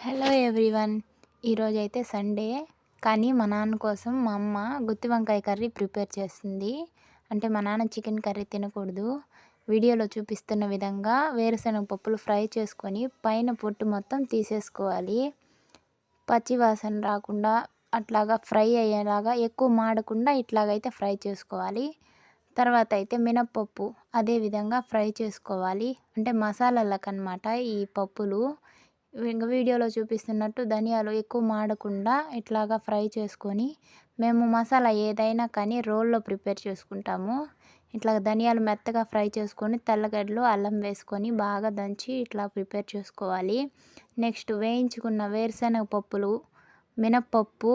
Hello everyone. ఈరోజైతే Sunday, కానీ మా నాన్న కోసం మా అమ్మ గుత్తి వంకాయ కర్రీ ప్రిపేర్ చేస్తుంది. అంటే మా నాన్న చికెన్ కర్రీ తినకూడదు. వీడియోలో చూపిస్తున్న విధంగా వేరుశనగ పప్పులు ఫ్రై చేసుకొని పైన పొట్టు మొత్తం తీసేసుకోవాలి. పచ్చి వాసన రాకుండా అట్లాగా ఫ్రై అయ్యేలాగా, ఎక్కువ మాడకుండా ఇట్లాగైతే ఫ్రై చేసుకోవాలి. తర్వాత అయితే మినప్పప్పు అదే విధంగా ఫ్రై చేసుకోవాలి. అంటే మసాలాలకనమాట ఈ పప్పులు. ఇంక వీడియోలో చూపిస్తున్నట్టు ధనియాలు ఎక్కువ మాడకుండా ఇట్లాగా ఫ్రై చేసుకొని, మేము మసాలా ఏదైనా కానీ రోల్లో ప్రిపేర్ చేసుకుంటాము. ఇట్లా ధనియాలు మెత్తగా ఫ్రై చేసుకొని తెల్లగడ్డలు అల్లం వేసుకొని బాగా దంచి ఇట్లా ప్రిపేర్ చేసుకోవాలి. నెక్స్ట్ వేయించుకున్న వేరుశనగ పప్పులు, మినప్పప్పు,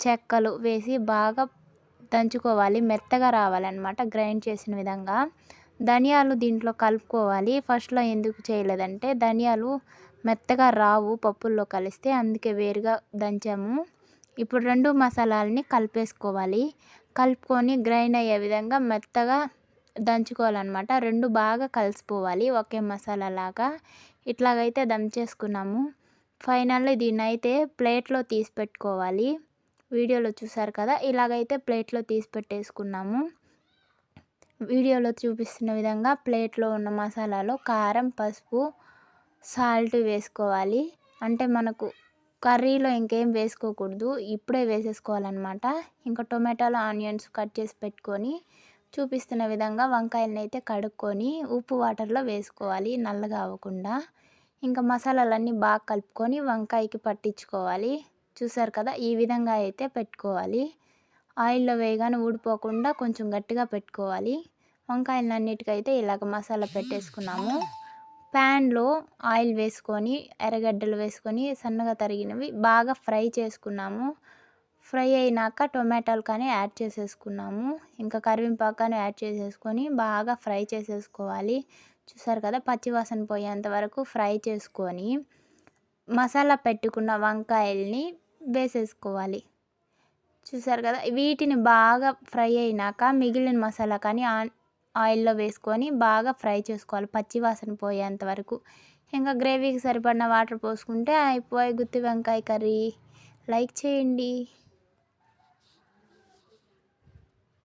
చెక్కలు వేసి బాగా దంచుకోవాలి. మెత్తగా రావాలన్నమాట గ్రైండ్ చేసిన విధంగా. ధనియాలు దీంట్లో కలుపుకోవాలి. ఫస్ట్లో ఎందుకు చేయలేదంటే ధనియాలు మెత్తగా రావు పప్పుల్లో కలిస్తే, అందుకే వేరుగా దంచాము. ఇప్పుడు రెండు మసాలాలని కలిపేసుకోవాలి. కలుపుకొని గ్రైండ్ అయ్యే విధంగా మెత్తగా దంచుకోవాలన్నమాట. రెండు బాగా కలిసిపోవాలి ఒకే మసాలా లాగా. ఇట్లాగైతే దంచేసుకున్నాము. ఫైనల్లీ దీన్నైతే ప్లేట్లో తీసి పెట్టుకోవాలి. వీడియోలో చూసారు కదా, ఇలాగైతే ప్లేట్లో తీసి పెట్టేసుకున్నాము. వీడియోలో చూపిస్తున్న విధంగా ప్లేట్లో ఉన్న మసాలాలో కారం, పసుపు, సాల్ట్ వేసుకోవాలి. అంటే మనకు కర్రీలో ఇంకేం వేసుకోకూడదు, ఇప్పుడే వేసేసుకోవాలన్నమాట. ఇంకా టొమాటోలు, ఆనియన్స్ కట్ చేసి పెట్టుకొని చూపిస్తున్న విధంగా వంకాయలను అయితే కడుక్కొని ఉప్పు వాటర్లో వేసుకోవాలి నల్లగా అవ్వకుండా. ఇంకా మసాలాలన్నీ బాగా కలుపుకొని వంకాయకి పట్టించుకోవాలి. చూసారు కదా, ఈ విధంగా అయితే పెట్టుకోవాలి. ఆయిల్లో వేయగానే ఊడిపోకుండా కొంచెం గట్టిగా పెట్టుకోవాలి. వంకాయలన్నిటికైతే ఇలాగ మసాలా పెట్టేసుకున్నాము. ప్యాన్లో ఆయిల్ వేసుకొని ఎర్రగడ్డలు వేసుకొని సన్నగా తరిగినవి బాగా ఫ్రై చేసుకున్నాము. ఫ్రై అయినాక టొమాటోలు కానీ యాడ్ చేసేసుకున్నాము. ఇంకా కరివేపాకు కానీ యాడ్ చేసేసుకొని బాగా ఫ్రై చేసేసుకోవాలి. చూసారు కదా, పచ్చివాసన పోయేంత వరకు ఫ్రై చేసుకొని మసాలా పెట్టుకున్న వంకాయల్ని వేసేసుకోవాలి. చూసారు కదా, వీటిని బాగా ఫ్రై అయినాక మిగిలిన మసాలా కానీ ఆయిల్లో వేసుకొని బాగా ఫ్రై చేసుకోవాలి పచ్చివాసన పోయేంత వరకు. ఇంకా గ్రేవీకి సరిపడిన వాటర్ పోసుకుంటే అయిపోయి గుత్తి వంకాయ కర్రీ. లైక్ చేయండి.